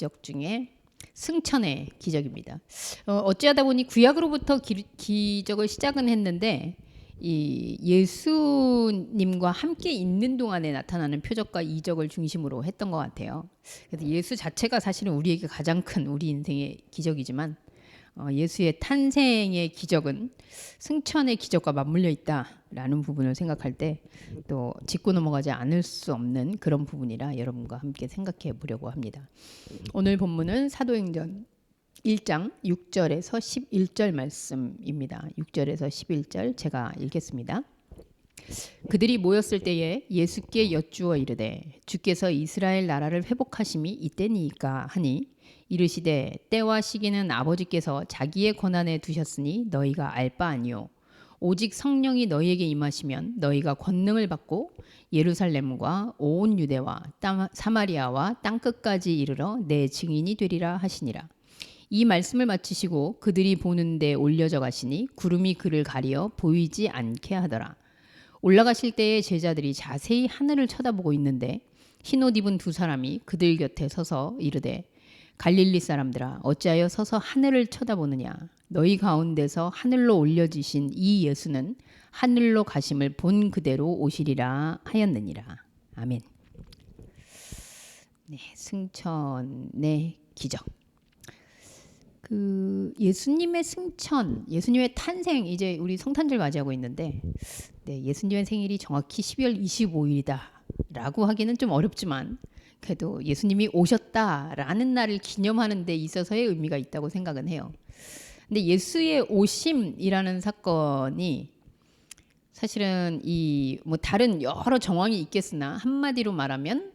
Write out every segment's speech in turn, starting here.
기적 중에 승천의 기적입니다. 어찌하다 보니 구약으로부터 기적을 시작은 했는데 이 예수님과 함께 있는 동안에 나타나는 표적과 이적을 중심으로 했던 것 같아요. 그래서 예수 자체가 사실은 우리에게 가장 큰 우리 인생의 기적이지만 예수의 탄생의 기적은 승천의 기적과 맞물려 있다라는 부분을 생각할 때 또 짚고 넘어가지 않을 수 없는 그런 부분이라 여러분과 함께 생각해 보려고 합니다. 오늘 본문은 사도행전 1장 6절에서 11절 말씀입니다. 6절에서 11절 제가 읽겠습니다. 그들이 모였을 때에 예수께 여쭈어 이르되 주께서 이스라엘 나라를 회복하심이 이때니까 하니 이르시되 때와 시기는 아버지께서 자기의 권한에 두셨으니 너희가 알 바 아니요 오직 성령이 너희에게 임하시면 너희가 권능을 받고 예루살렘과 온 유대와 사마리아와 땅끝까지 이르러 내 증인이 되리라 하시니라. 이 말씀을 마치시고 그들이 보는 데 올려져 가시니 구름이 그를 가리어 보이지 않게 하더라. 올라가실 때에 제자들이 자세히 하늘을 쳐다보고 있는데 흰옷 입은 두 사람이 그들 곁에 서서 이르되 갈릴리 사람들아 어찌하여 서서 하늘을 쳐다보느냐. 너희 가운데서 하늘로 올려지신 이 예수는 하늘로 가심을 본 그대로 오시리라 하였느니라. 아멘. 네, 승천의 기적. 예수님의 승천, 예수님의 탄생, 이제 우리 성탄절 맞이하고 있는데 네, 예수님의 생일이 정확히 12월 25일이다라고 하기는 좀 어렵지만 그래도 예수님이 오셨다라는 날을 기념하는 데 있어서의 의미가 있다고 생각은 해요. 근데 예수의 오심이라는 사건이 사실은 이 뭐 다른 여러 정황이 있겠으나 한마디로 말하면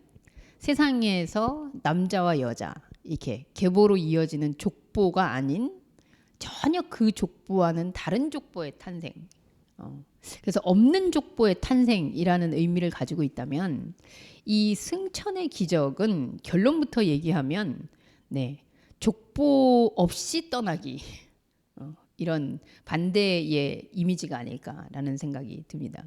세상에서 남자와 여자 이렇게 계보로 이어지는 족보가 아닌 전혀 그 족보와는 다른 족보의 탄생. 그래서 없는 족보의 탄생이라는 의미를 가지고 있다면 이 승천의 기적은 결론부터 얘기하면 네, 족보 없이 떠나기 이런 반대의 이미지가 아닐까라는 생각이 듭니다.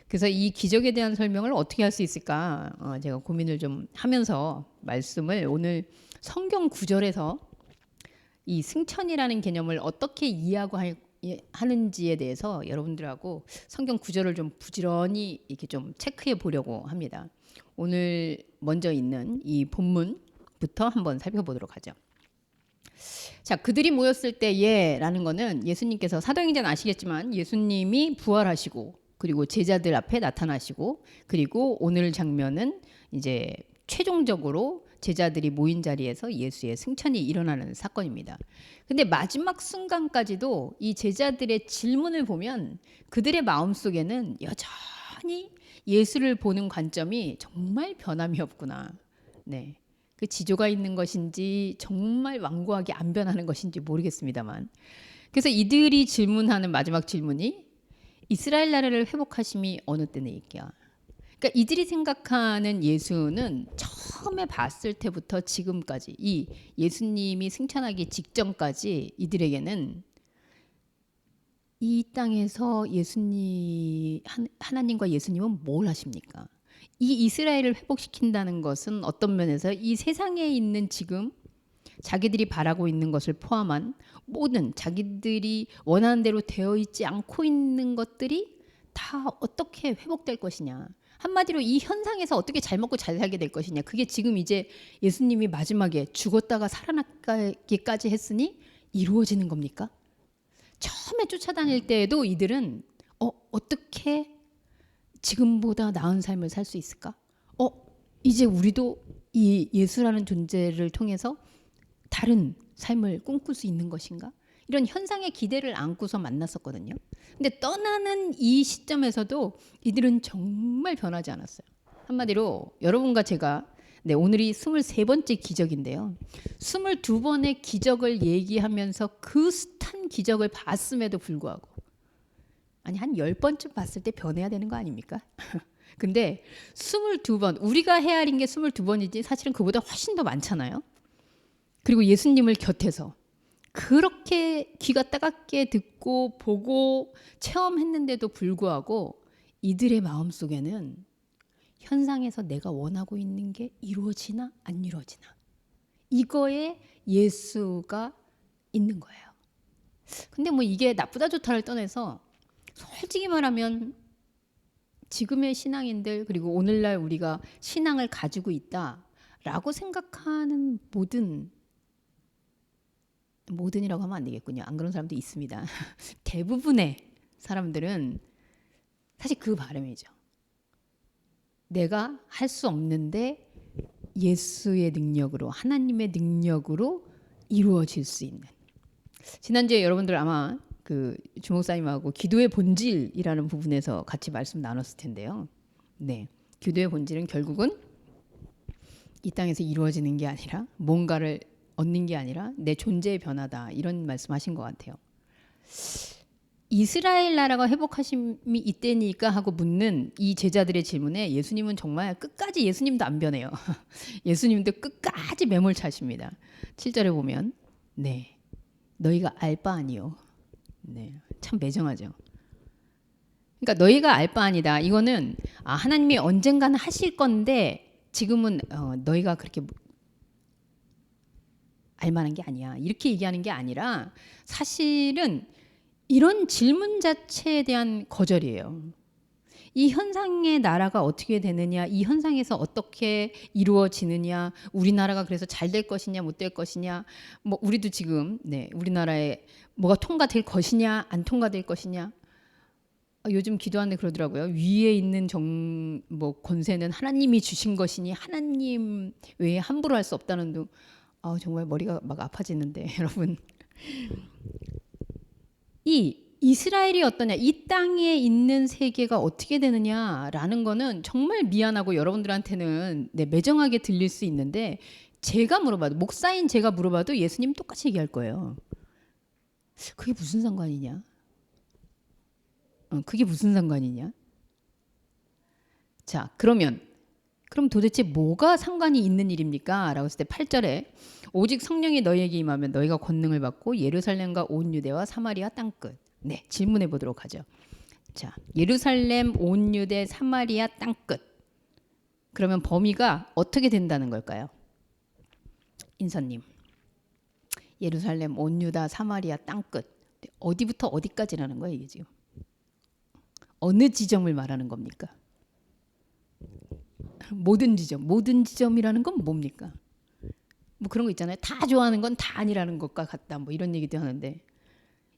그래서 이 기적에 대한 설명을 어떻게 할 수 있을까 제가 고민을 좀 하면서 말씀을 오늘 성경 구절에서 이 승천이라는 개념을 어떻게 이해하고 하는지에 대해서 여러분들하고 성경 구절을 좀 부지런히 이렇게 좀 체크해 보려고 합니다. 오늘 먼저 있는 이 본문부터 한번 살펴보도록 하죠. 자, 그들이 모였을 때에라는 거는 예수님께서 사도행전 아시겠지만 예수님이 부활하시고 그리고 제자들 앞에 나타나시고 그리고 오늘 장면은 이제 최종적으로 제자들이 모인 자리에서 예수의 승천이 일어나는 사건입니다. 근데 마지막 순간까지도 이 제자들의 질문을 보면 그들의 마음속에는 여전히 예수를 보는 관점이 정말 변함이 없구나. 네. 그 지조가 있는 것인지 정말 완고하게 안 변하는 것인지 모르겠습니다만 그래서 이들이 질문하는 마지막 질문이 이스라엘 나라를 회복하심이 어느 때니까. 그러니까 이들이 생각하는 예수는 처음에 봤을 때부터 지금까지 이 예수님이 승천하기 직전까지 이들에게는 이 땅에서 하나님과 예수님은 뭘 하십니까? 이 이스라엘을 회복시킨다는 것은 어떤 면에서 이 세상에 있는 지금 자기들이 바라고 있는 것을 포함한 모든 자기들이 원하는 대로 되어 있지 않고 있는 것들이 다 어떻게 회복될 것이냐. 한마디로 이 현상에서 어떻게 잘 먹고 잘 살게 될 것이냐. 그게 지금 이제 예수님이 마지막에 죽었다가 살아나기까지 했으니 이루어지는 겁니까? 처음에 쫓아다닐 때에도 이들은 어떻게 지금보다 나은 삶을 살 수 있을까? 이제 우리도 이 예수라는 존재를 통해서 다른 삶을 꿈꿀 수 있는 것인가? 이런 현상의 기대를 안고서 만났었거든요. 근데 떠나는 이 시점에서도 이들은 정말 변하지 않았어요. 한마디로 여러분과 제가 오늘이 23번째 기적인데요. 22번의 기적을 얘기하면서 그 숱한 기적을 봤음에도 불구하고 아니 한 10번쯤 봤을 때 변해야 되는 거 아닙니까? 근데 22번 우리가 헤아린 게 22번이지 사실은 그보다 훨씬 더 많잖아요. 그리고 예수님을 곁에서 그렇게 귀가 따갑게 듣고 보고 체험했는데도 불구하고 이들의 마음속에는 현상에서 내가 원하고 있는 게 이루어지나 안 이루어지나 이거에 예수가 있는 거예요. 근데 뭐 이게 나쁘다 좋다를 떠나서 솔직히 말하면 지금의 신앙인들 그리고 오늘날 우리가 신앙을 가지고 있다라고 생각하는 모든이라고 하면 안 되겠군요. 안 그런 사람도 있습니다. 대부분의 사람들은 사실 그 바람이죠. 내가 할 수 없는데 예수의 능력으로 하나님의 능력으로 이루어질 수 있는. 지난주에 여러분들 아마 그 주목사님하고 기도의 본질이라는 부분에서 같이 말씀 나눴을 텐데요. 네, 기도의 본질은 결국은 이 땅에서 이루어지는 게 아니라 뭔가를 얻는 게 아니라 내 존재의 변화다 이런 말씀하신 것 같아요. 이스라엘 나라가 회복하심이 이때니까 하고 묻는 이 제자들의 질문에 예수님은 정말 끝까지 예수님도 안 변해요. 예수님도 끝까지 매몰차십니다. 7절에 보면 네, 너희가 알 바 아니요. 네, 참 매정하죠. 그러니까 너희가 알 바 아니다. 이거는 하나님이 언젠가는 하실 건데 지금은 너희가 그렇게 알만한 게 아니야. 이렇게 얘기하는 게 아니라 사실은 이런 질문 자체에 대한 거절이에요. 이 현상의 나라가 어떻게 되느냐, 이 현상에서 어떻게 이루어지느냐, 우리나라가 그래서 잘 될 것이냐, 못 될 것이냐, 뭐 우리도 지금 우리나라에 뭐가 통과될 것이냐, 안 통과될 것이냐. 요즘 기도하는데 그러더라고요. 위에 있는 권세는 하나님이 주신 것이니 하나님 외에 함부로 할 수 없다는 둥. 정말 머리가 막 아파지는데 여러분. 이 이스라엘이 어떠냐, 이 땅에 있는 세계가 어떻게 되느냐라는 거는 정말 미안하고 여러분들한테는 매정하게 들릴 수 있는데 제가 물어봐도 목사인 제가 물어봐도 예수님 똑같이 얘기할 거예요. 그게 무슨 상관이냐? 그게 무슨 상관이냐? 자, 그럼 도대체 뭐가 상관이 있는 일입니까? 라고 했을 때 8절에 오직 성령이 너희에게 임하면 너희가 권능을 받고 예루살렘과 온 유대와 사마리아 땅끝. 네, 질문해 보도록 하죠. 자, 예루살렘, 온 유대, 사마리아 땅끝. 그러면 범위가 어떻게 된다는 걸까요? 인선님. 예루살렘, 온 유다, 사마리아 땅끝. 어디부터 어디까지라는 거예요, 이게 지금? 어느 지점을 말하는 겁니까? 모든 지점이라는 건 뭡니까? 뭐 그런 거 있잖아요. 다 좋아하는 건 다 아니라는 것과 같다. 뭐 이런 얘기도 하는데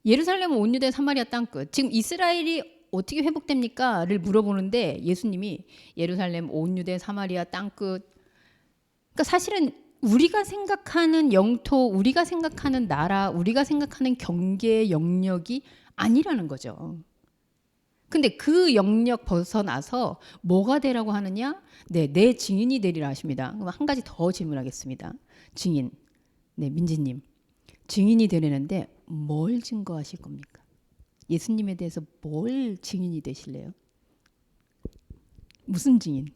예루살렘, 온 유대, 사마리아 땅끝. 지금 이스라엘이 어떻게 회복됩니까?를 물어보는데 예수님이 예루살렘, 온 유대, 사마리아 땅끝. 그러니까 사실은 우리가 생각하는 영토, 우리가 생각하는 나라, 우리가 생각하는 경계 영역이 아니라는 거죠. 근데 그 영역 벗어나서 뭐가 되라고 하느냐? 네, 내 증인이 되리라 하십니다. 그럼 한 가지 더 질문하겠습니다. 증인. 네, 민지님. 증인이 되려는데 뭘 증거하실 겁니까? 예수님에 대해서 뭘 증인이 되실래요? 무슨 증인?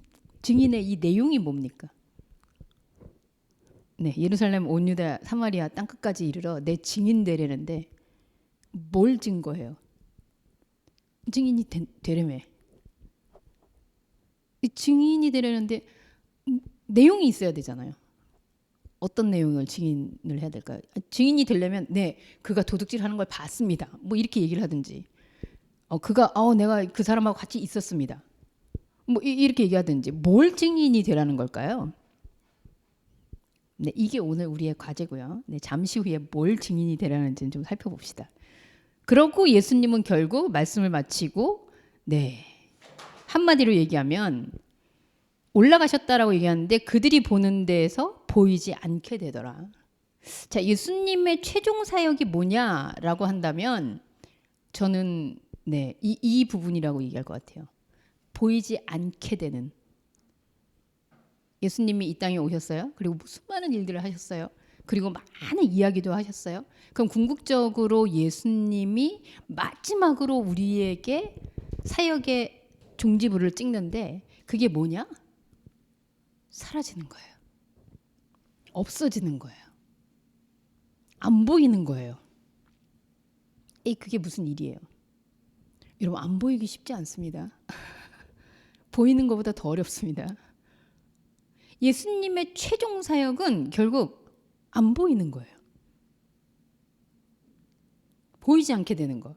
증인의 이 내용이 뭡니까? 네, 예루살렘, 온 유다, 사마리아 땅끝까지 이르러 내 증인 되려는데 뭘 증거해요? 증인이 되려면 증인이 되려는데 내용이 있어야 되잖아요. 어떤 내용을 증인을 해야 될까요? 증인이 되려면 그가 도둑질하는 걸 봤습니다. 뭐 이렇게 얘기를 하든지 내가 그 사람하고 같이 있었습니다. 뭐 이렇게 얘기하든지 뭘 증인이 되라는 걸까요? 네, 이게 오늘 우리의 과제고요. 네, 잠시 후에 뭘 증인이 되라는지는 좀 살펴봅시다. 그러고 예수님은 결국 말씀을 마치고 한마디로 얘기하면 올라가셨다라고 얘기하는데 그들이 보는 데에서 보이지 않게 되더라. 자, 예수님의 최종 사역이 뭐냐라고 한다면 저는 이 부분이라고 얘기할 것 같아요. 보이지 않게 되는. 예수님이 이 땅에 오셨어요. 그리고 수많은 일들을 하셨어요. 그리고 많은 이야기도 하셨어요. 그럼 궁극적으로 예수님이 마지막으로 우리에게 사역의 종지부를 찍는데 그게 뭐냐? 사라지는 거예요. 없어지는 거예요. 안 보이는 거예요. 그게 무슨 일이에요? 여러분, 안 보이기 쉽지 않습니다. 보이는 것보다 더 어렵습니다. 예수님의 최종 사역은 결국 안 보이는 거예요. 보이지 않게 되는 거.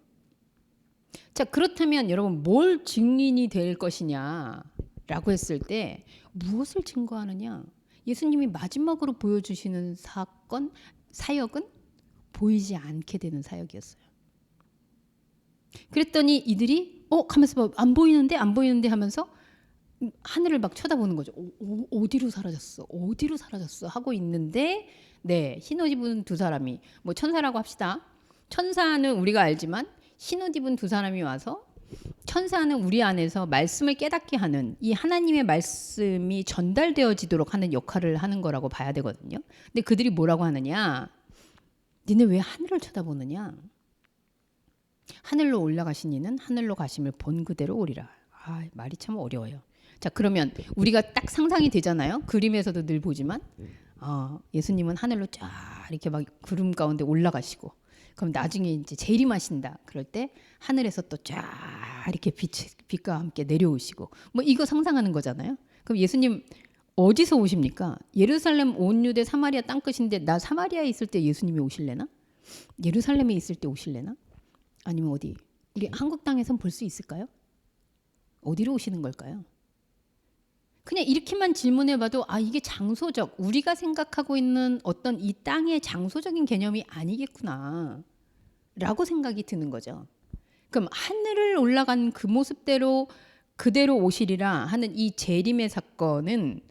자, 그렇다면 여러분 뭘 증인이 될 것이냐라고 했을 때 무엇을 증거하느냐? 예수님이 마지막으로 보여주시는 사역은 보이지 않게 되는 사역이었어요. 그랬더니 이들이 가면서 안 보이는데 하면서 하늘을 막 쳐다보는 거죠. 어디로 사라졌어? 어디로 사라졌어? 하고 있는데 흰옷 입은 두 사람이 뭐 천사라고 합시다. 천사는 우리가 알지만 흰옷 입은 두 사람이 와서 천사는 우리 안에서 말씀을 깨닫게 하는 이 하나님의 말씀이 전달되어지도록 하는 역할을 하는 거라고 봐야 되거든요. 근데 그들이 뭐라고 하느냐? 니네 왜 하늘을 쳐다보느냐? 하늘로 올라가신 이는 하늘로 가심을 본 그대로 오리라. 말이 참 어려워요. 자, 그러면 우리가 딱 상상이 되잖아요. 그림에서도 늘 보지만 예수님은 하늘로 쫙 이렇게 막 구름 가운데 올라가시고, 그럼 나중에 이제 재림하신다. 그럴 때 하늘에서 또 쫙 이렇게 빛과 함께 내려오시고, 뭐 이거 상상하는 거잖아요. 그럼 예수님 어디서 오십니까? 예루살렘 온 유대 사마리아 땅끝인데 나 사마리아에 있을 때 예수님이 오실래나? 예루살렘에 있을 때 오실래나? 아니면 어디? 우리 한국 땅에선 볼 수 있을까요? 어디로 오시는 걸까요? 그냥 이렇게만 질문해봐도 이게 장소적, 우리가 생각하고 있는 어떤 이 땅의 장소적인 개념이 아니겠구나 라고 생각이 드는 거죠. 그럼 하늘을 올라간 그 모습대로 그대로 오시리라 하는 이 재림의 사건은,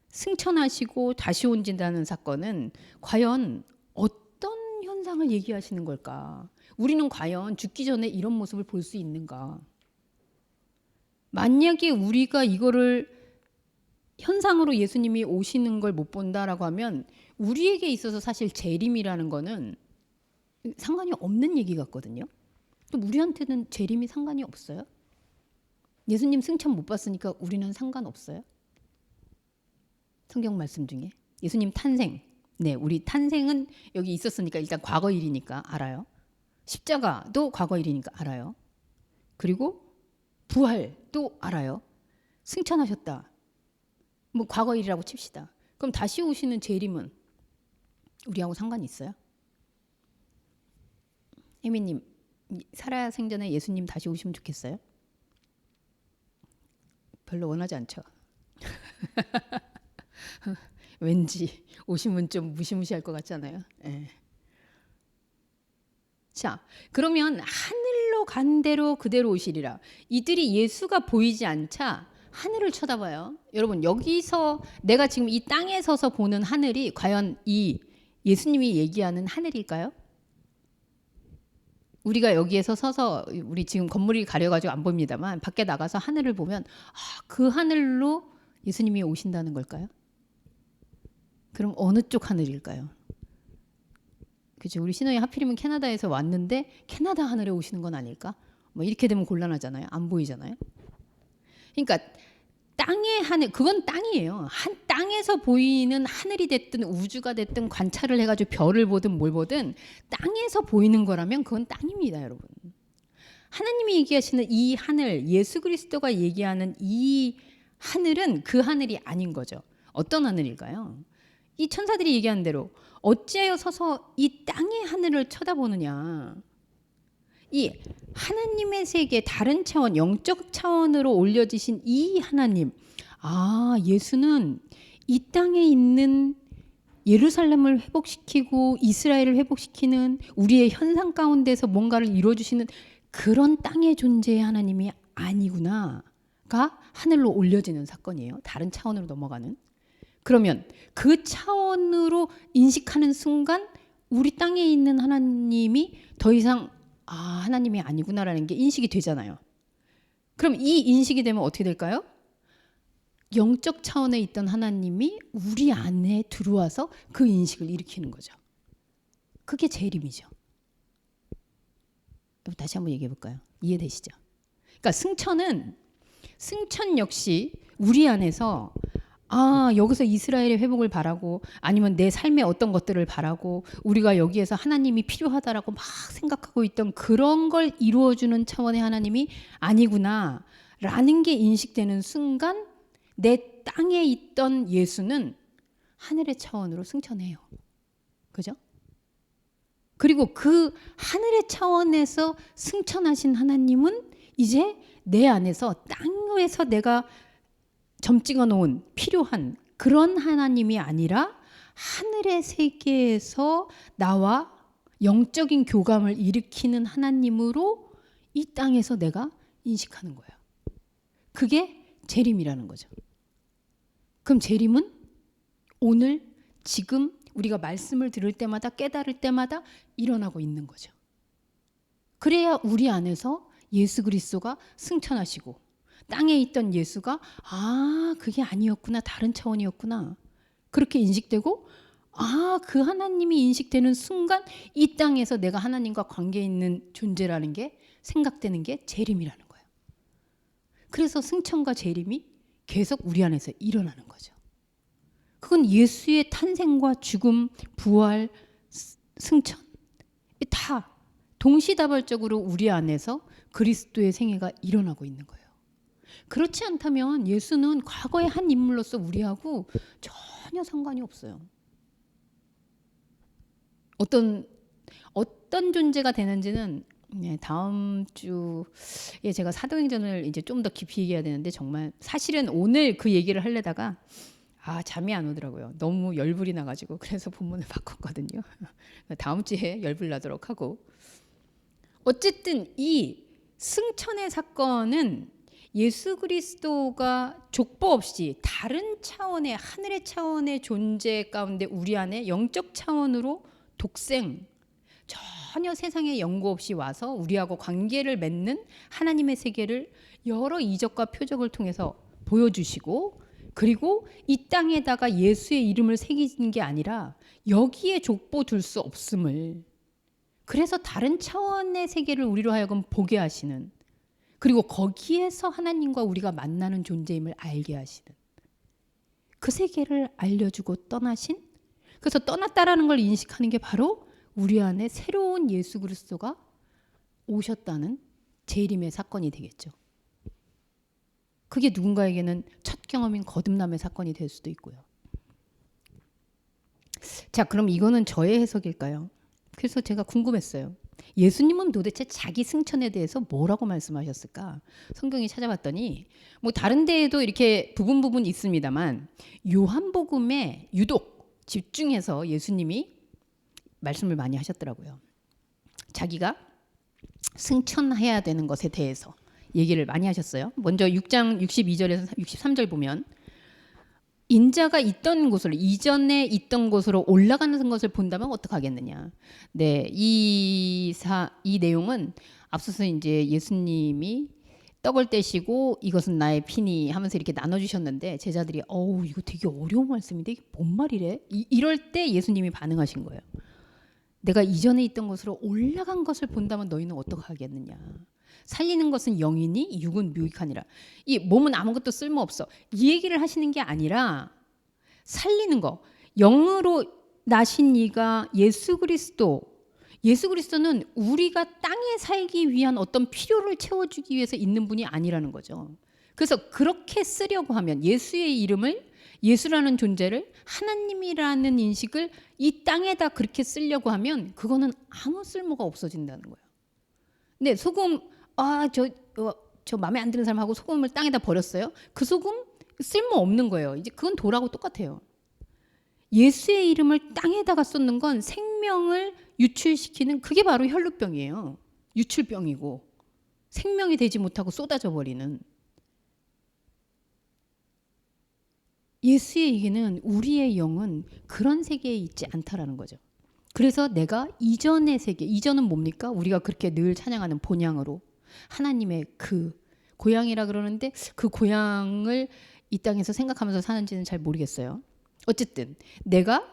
승천하시고 다시 온다는 사건은 과연 어떤 현상을 얘기하시는 걸까? 우리는 과연 죽기 전에 이런 모습을 볼 수 있는가? 만약에 우리가 이거를 현상으로 예수님이 오시는 걸 못 본다라고 하면 우리에게 있어서 사실 재림이라는 거는 상관이 없는 얘기 같거든요. 또 우리한테는 재림이 상관이 없어요? 예수님 승천 못 봤으니까 우리는 상관없어요? 성경 말씀 중에 예수님 탄생, 우리 탄생은 여기 있었으니까 일단 과거 일이니까 알아요. 십자가도 과거 일이니까 알아요. 그리고 부활도 알아요. 승천하셨다. 뭐 과거 일이라고 칩시다. 그럼 다시 오시는 재림은 우리하고 상관이 있어요? 혜미님, 살아야 생전에 예수님 다시 오시면 좋겠어요? 별로 원하지 않죠. 왠지 오시면 좀 무시무시할 것 같잖아요. 네. 자, 그러면 하늘로 간 대로 그대로 오시리라. 이들이 예수가 보이지 않자 하늘을 쳐다봐요. 여러분, 여기서 내가 지금 이 땅에 서서 보는 하늘이 과연 이 예수님이 얘기하는 하늘일까요? 우리가 여기에서 서서, 우리 지금 건물이 가려가지고 안 보입니다만 밖에 나가서 하늘을 보면 그 하늘로 예수님이 오신다는 걸까요? 그럼 어느 쪽 하늘일까요? 그죠? 우리 신호이 하필이면 캐나다에서 왔는데 캐나다 하늘에 오시는 건 아닐까? 뭐 이렇게 되면 곤란하잖아요. 안 보이잖아요. 그러니까 땅의 하늘, 그건 땅이에요. 한 땅에서 보이는 하늘이 됐든 우주가 됐든 관찰을 해가지고 별을 보든 뭘 보든 땅에서 보이는 거라면 그건 땅입니다, 여러분. 하나님이 얘기하시는 이 하늘, 예수 그리스도가 얘기하는 이 하늘은 그 하늘이 아닌 거죠. 어떤 하늘일까요? 이 천사들이 얘기하는 대로 어찌하여 서서 이 땅의 하늘을 쳐다보느냐. 이 하나님의 세계, 다른 차원, 영적 차원으로 올려지신 이 하나님, 예수는 이 땅에 있는 예루살렘을 회복시키고 이스라엘을 회복시키는 우리의 현상 가운데서 뭔가를 이루어주시는 그런 땅의 존재의 하나님이 아니구나가 하늘로 올려지는 사건이에요. 다른 차원으로 넘어가는. 그러면 그 차원으로 인식하는 순간 우리 땅에 있는 하나님이 더 이상 하나님이 아니구나라는 게 인식이 되잖아요. 그럼 이 인식이 되면 어떻게 될까요? 영적 차원에 있던 하나님이 우리 안에 들어와서 그 인식을 일으키는 거죠. 그게 재림이죠. 다시 한번 얘기해 볼까요? 이해되시죠? 그러니까 승천 역시 우리 안에서 여기서 이스라엘의 회복을 바라고 아니면 내 삶의 어떤 것들을 바라고 우리가 여기에서 하나님이 필요하다라고 막 생각하고 있던 그런 걸 이루어주는 차원의 하나님이 아니구나 라는 게 인식되는 순간 내 땅에 있던 예수는 하늘의 차원으로 승천해요. 그죠? 그리고 그 하늘의 차원에서 승천하신 하나님은 이제 내 안에서 땅 위에서 내가 점 찍어 놓은 필요한 그런 하나님이 아니라 하늘의 세계에서 나와 영적인 교감을 일으키는 하나님으로 이 땅에서 내가 인식하는 거예요. 그게 재림이라는 거죠. 그럼 재림은 오늘 지금 우리가 말씀을 들을 때마다 깨달을 때마다 일어나고 있는 거죠. 그래야 우리 안에서 예수 그리스도가 승천하시고 땅에 있던 예수가 그게 아니었구나, 다른 차원이었구나, 그렇게 인식되고 그 하나님이 인식되는 순간 이 땅에서 내가 하나님과 관계 있는 존재라는 게 생각되는 게 재림이라는 거예요. 그래서 승천과 재림이 계속 우리 안에서 일어나는 거죠. 그건 예수의 탄생과 죽음, 부활, 승천 다 동시다발적으로 우리 안에서 그리스도의 생애가 일어나고 있는 거예요. 그렇지 않다면 예수는 과거의 한 인물로서 우리하고 전혀 상관이 없어요. 어떤 존재가 되는지는 다음 주에 제가 사도행전을 이제 좀 더 깊이 얘기해야 되는데, 정말 사실은 오늘 그 얘기를 하려다가 잠이 안 오더라고요. 너무 열불이 나가지고. 그래서 본문을 바꿨거든요. 다음 주에 열불 나도록 하고. 어쨌든 이 승천의 사건은 예수 그리스도가 족보 없이 다른 차원의, 하늘의 차원의 존재 가운데 우리 안에 영적 차원으로 독생, 전혀 세상에 연고 없이 와서 우리하고 관계를 맺는 하나님의 세계를 여러 이적과 표적을 통해서 보여주시고, 그리고 이 땅에다가 예수의 이름을 새기는 게 아니라 여기에 족보 둘 수 없음을, 그래서 다른 차원의 세계를 우리로 하여금 보게 하시는, 그리고 거기에서 하나님과 우리가 만나는 존재임을 알게 하시는, 그 세계를 알려주고 떠나신, 그래서 떠났다라는 걸 인식하는 게 바로 우리 안에 새로운 예수 그리스도가 오셨다는 재림의 사건이 되겠죠. 그게 누군가에게는 첫 경험인 거듭남의 사건이 될 수도 있고요. 자, 그럼 이거는 저의 해석일까요? 그래서 제가 궁금했어요. 예수님은 도대체 자기 승천에 대해서 뭐라고 말씀하셨을까? 성경에 찾아봤더니 뭐 다른 데에도 이렇게 부분 있습니다만 요한복음에 유독 집중해서 예수님이 말씀을 많이 하셨더라고요. 자기가 승천해야 되는 것에 대해서 얘기를 많이 하셨어요. 먼저 6장 62절에서 63절 보면 인자가 있던 곳으로, 이전에 있던 곳으로 올라가는 것을 본다면 어떡하겠느냐. 네, 이 내용은 앞서서 이제 예수님이 떡을 떼시고 이것은 나의 피니 하면서 이렇게 나눠주셨는데 제자들이 이거 되게 어려운 말씀인데 이게 뭔 말이래? 이럴 때 예수님이 반응하신 거예요. 내가 이전에 있던 곳으로 올라간 것을 본다면 너희는 어떡하겠느냐. 살리는 것은 영이니 육은 무익하니라. 이 몸은 아무것도 쓸모없어. 이 얘기를 하시는 게 아니라 살리는 거. 영으로 나신 이가 예수 그리스도는 우리가 땅에 살기 위한 어떤 필요를 채워주기 위해서 있는 분이 아니라는 거죠. 그래서 그렇게 쓰려고 하면 예수의 이름을, 예수라는 존재를, 하나님이라는 인식을 이 땅에다 그렇게 쓰려고 하면 그거는 아무 쓸모가 없어진다는 거예요. 근데 소금, 저 마음에 안 드는 사람하고 소금을 땅에다 버렸어요. 그 소금 쓸모 없는 거예요. 이제 그건 돌하고 똑같아요. 예수의 이름을 땅에다가 쏟는 건 생명을 유출시키는, 그게 바로 혈루병이에요. 유출병이고 생명이 되지 못하고 쏟아져 버리는. 예수의 얘기는 우리의 영은 그런 세계에 있지 않다라는 거죠. 그래서 내가 이전의 세계, 이전은 뭡니까? 우리가 그렇게 늘 찬양하는 본향으로 하나님의 그 고향이라 그러는데 그 고향을 이 땅에서 생각하면서 사는지는 잘 모르겠어요. 어쨌든 내가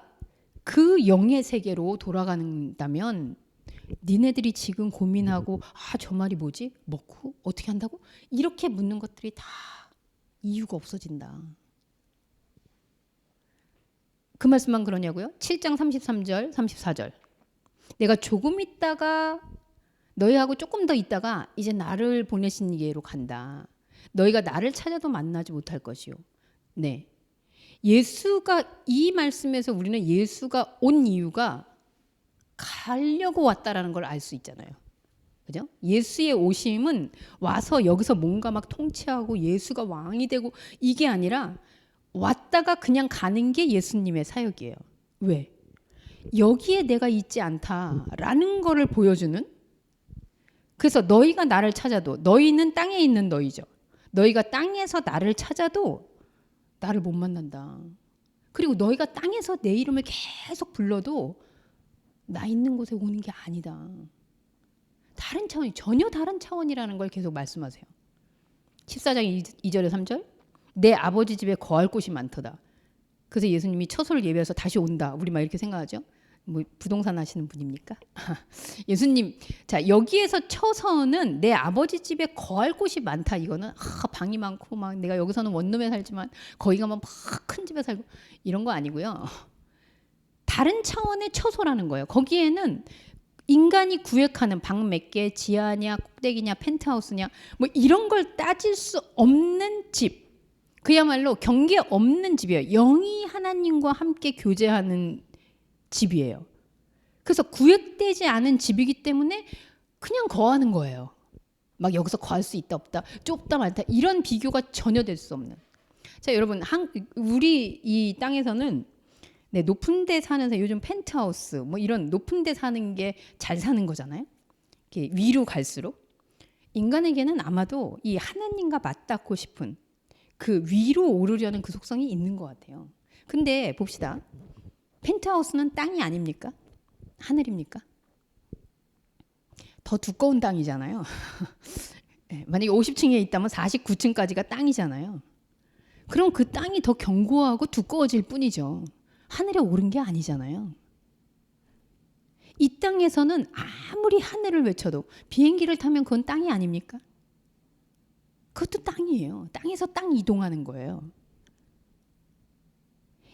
그 영의 세계로 돌아간다면 니네들이 지금 고민하고 저 말이 뭐지? 먹고 어떻게 한다고? 이렇게 묻는 것들이 다 이유가 없어진다. 그 말씀만 그러냐고요? 7장 33절 34절 내가 조금 있다가 너희하고 조금 더 있다가 이제 나를 보내신 이에로 간다. 너희가 나를 찾아도 만나지 못할 것이요. 네, 예수가, 이 말씀에서 우리는 예수가 온 이유가 가려고 왔다라는 걸 알 수 있잖아요. 그죠? 예수의 오심은 와서 여기서 뭔가 막 통치하고 예수가 왕이 되고 이게 아니라 왔다가 그냥 가는 게 예수님의 사역이에요. 왜? 여기에 내가 있지 않다라는 거를 보여주는. 그래서 너희가 나를 찾아도, 너희는 땅에 있는 너희죠. 너희가 땅에서 나를 찾아도 나를 못 만난다. 그리고 너희가 땅에서 내 이름을 계속 불러도 나 있는 곳에 오는 게 아니다. 다른 차원이, 전혀 다른 차원이라는 걸 계속 말씀하세요. 14장 2절에 3절, 내 아버지 집에 거할 곳이 많도다. 그래서 예수님이 처소를 예비해서 다시 온다. 우리 막 이렇게 생각하죠. 뭐 부동산 하시는 분입니까? 예수님, 자, 여기에서 처서는 내 아버지 집에 거할 곳이 많다. 이거는 방이 많고 막 내가 여기서는 원룸에 살지만 거기 가면 막 큰 집에 살고 이런 거 아니고요. 다른 차원의 처소라는 거예요. 거기에는 인간이 구획하는 방 몇 개, 지하냐, 꼭대기냐, 펜트하우스냐, 뭐 이런 걸 따질 수 없는 집. 그야말로 경계 없는 집이에요. 영이 하나님과 함께 교제하는 집이에요. 그래서 구획되지 않은 집이기 때문에 그냥 거하는 거예요. 막 여기서 거할 수 있다 없다, 좁다 많다 이런 비교가 전혀 될 수 없는. 자, 여러분, 우리 이 땅에서는 네, 높은 데 사는 사람, 요즘 펜트하우스 뭐 이런 높은 데 사는 게 잘 사는 거잖아요. 이렇게 위로 갈수록 인간에게는 아마도 이 하나님과 맞닿고 싶은 그 위로 오르려는 그 속성이 있는 것 같아요. 근데 봅시다. 펜트하우스는 땅이 아닙니까? 하늘입니까? 더 두꺼운 땅이잖아요. 만약에 50층에 있다면 49층까지가 땅이잖아요. 그럼 그 땅이 더 견고하고 두꺼워질 뿐이죠. 하늘에 오른 게 아니잖아요. 이 땅에서는 아무리 하늘을 외쳐도 비행기를 타면 그건 땅이 아닙니까? 그것도 땅이에요. 땅에서 땅 이동하는 거예요.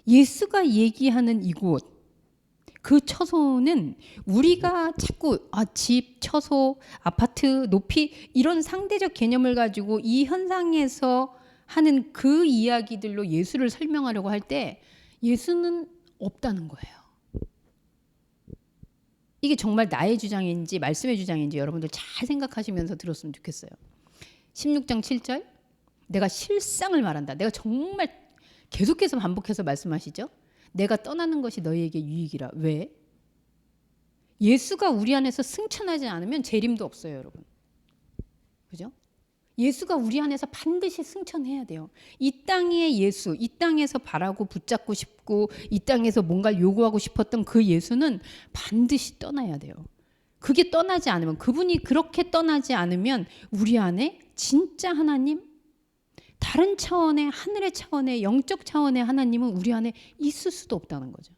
예수가 얘기하는 이곳, 그 처소는 우리가 자꾸 집, 처소, 아파트, 높이 이런 상대적 개념을 가지고 이 현상에서 하는 그 이야기들로 예수를 설명하려고 할 때 예수는 없다는 거예요. 이게 정말 나의 주장인지 말씀의 주장인지 여러분들 잘 생각하시면서 들었으면 좋겠어요. 16장 7절, 내가 실상을 말한다. 내가 정말 계속해서 반복해서 말씀하시죠. 내가 떠나는 것이 너희에게 유익이라. 왜? 예수가 우리 안에서 승천하지 않으면 재림도 없어요, 여러분. 그죠? 예수가 우리 안에서 반드시 승천해야 돼요. 이 땅의 예수, 이 땅에서 바라고 붙잡고 싶고 이 땅에서 뭔가 요구하고 싶었던 그 예수는 반드시 떠나야 돼요. 그게 떠나지 않으면, 그분이 그렇게 떠나지 않으면 우리 안에 진짜 하나님, 다른 차원의, 하늘의 차원의, 영적 차원의 하나님은 우리 안에 있을 수도 없다는 거죠.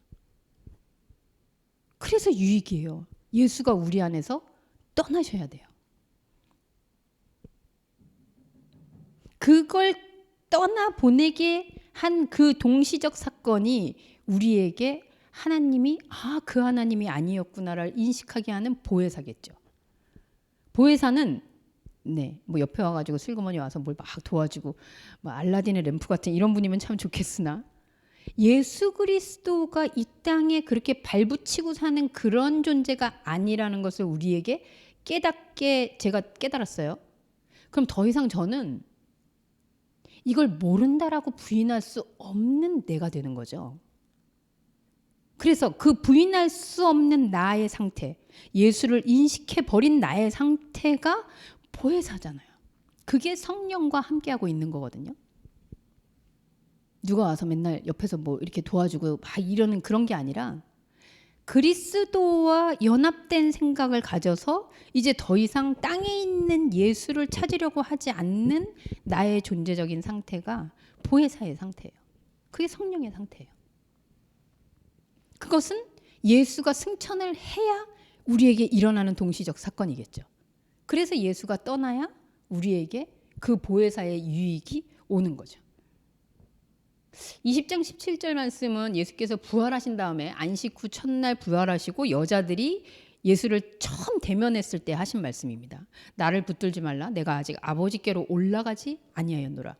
그래서 유익이에요. 예수가 우리 안에서 떠나셔야 돼요. 그걸 떠나보내게 한 그 동시적 사건이 우리에게 하나님이 그 하나님이 아니었구나를 인식하게 하는 보혜사겠죠. 보혜사는 뭐 옆에 와가지고 슬그머니 와서 뭘 막 도와주고 뭐 알라딘의 램프 같은 이런 분이면 참 좋겠으나 예수 그리스도가 이 땅에 그렇게 발붙이고 사는 그런 존재가 아니라는 것을 우리에게 깨닫게 제가 깨달았어요. 그럼 더 이상 저는 이걸 모른다라고 부인할 수 없는 내가 되는 거죠. 그래서 그 부인할 수 없는 나의 상태, 예수를 인식해버린 나의 상태가 보혜사잖아요. 그게 성령과 함께하고 있는 거거든요. 누가 와서 맨날 옆에서 뭐 이렇게 도와주고 막 이러는 그런 게 아니라 그리스도와 연합된 생각을 가져서 이제 더 이상 땅에 있는 예수를 찾으려고 하지 않는 나의 존재적인 상태가 보혜사의 상태예요. 그게 성령의 상태예요. 그것은 예수가 승천을 해야 우리에게 일어나는 동시적 사건이겠죠. 그래서 예수가 떠나야 우리에게 그 보혜사의 유익이 오는 거죠. 20장 17절 말씀은 예수께서 부활하신 다음에 안식 후 첫날 부활하시고 여자들이 예수를 처음 대면했을 때 하신 말씀입니다. 나를 붙들지 말라. 내가 아직 아버지께로 올라가지 아니하였노라.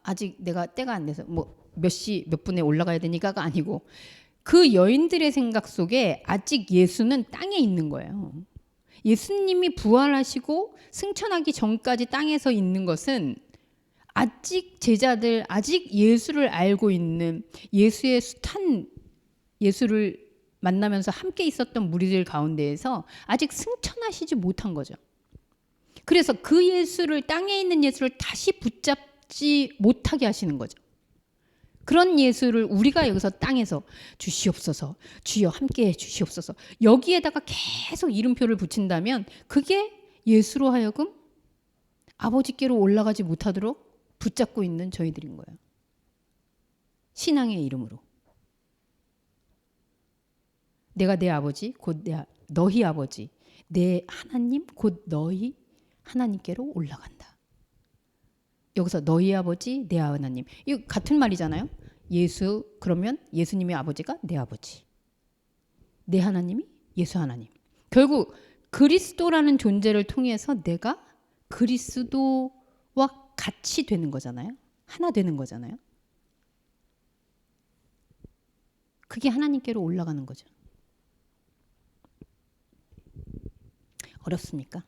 아직 내가 때가 안 돼서 뭐 몇 시 몇 분에 올라가야 되니까가 아니고 그 여인들의 생각 속에 아직 예수는 땅에 있는 거예요. 예수님이 부활하시고 승천하기 전까지 땅에서 있는 것은 아직 제자들, 아직 예수를 알고 있는 예수의 숱한 예수를 만나면서 함께 있었던 무리들 가운데에서 아직 승천하시지 못한 거죠. 그래서 그 예수를, 땅에 있는 예수를 다시 붙잡지 못하게 하시는 거죠. 그런 예수를 우리가 여기서 땅에서 주시옵소서, 주여 함께해 주시옵소서, 여기에다가 계속 이름표를 붙인다면 그게 예수로 하여금 아버지께로 올라가지 못하도록 붙잡고 있는 저희들인 거예요. 신앙의 이름으로. 내가 내 아버지 곧 너희 아버지, 내 하나님 곧 너희 하나님께로 올라간다. 여기서 너희 아버지 내 하나님, 이거 같은 말이잖아요. 예수, 그러면 예수님의 아버지가 내 아버지, 내 하나님이 예수 하나님. 결국 그리스도라는 존재를 통해서 내가 그리스도와 같이 되는 거잖아요. 하나 되는 거잖아요. 그게 하나님께로 올라가는 거죠. 어렵습니까?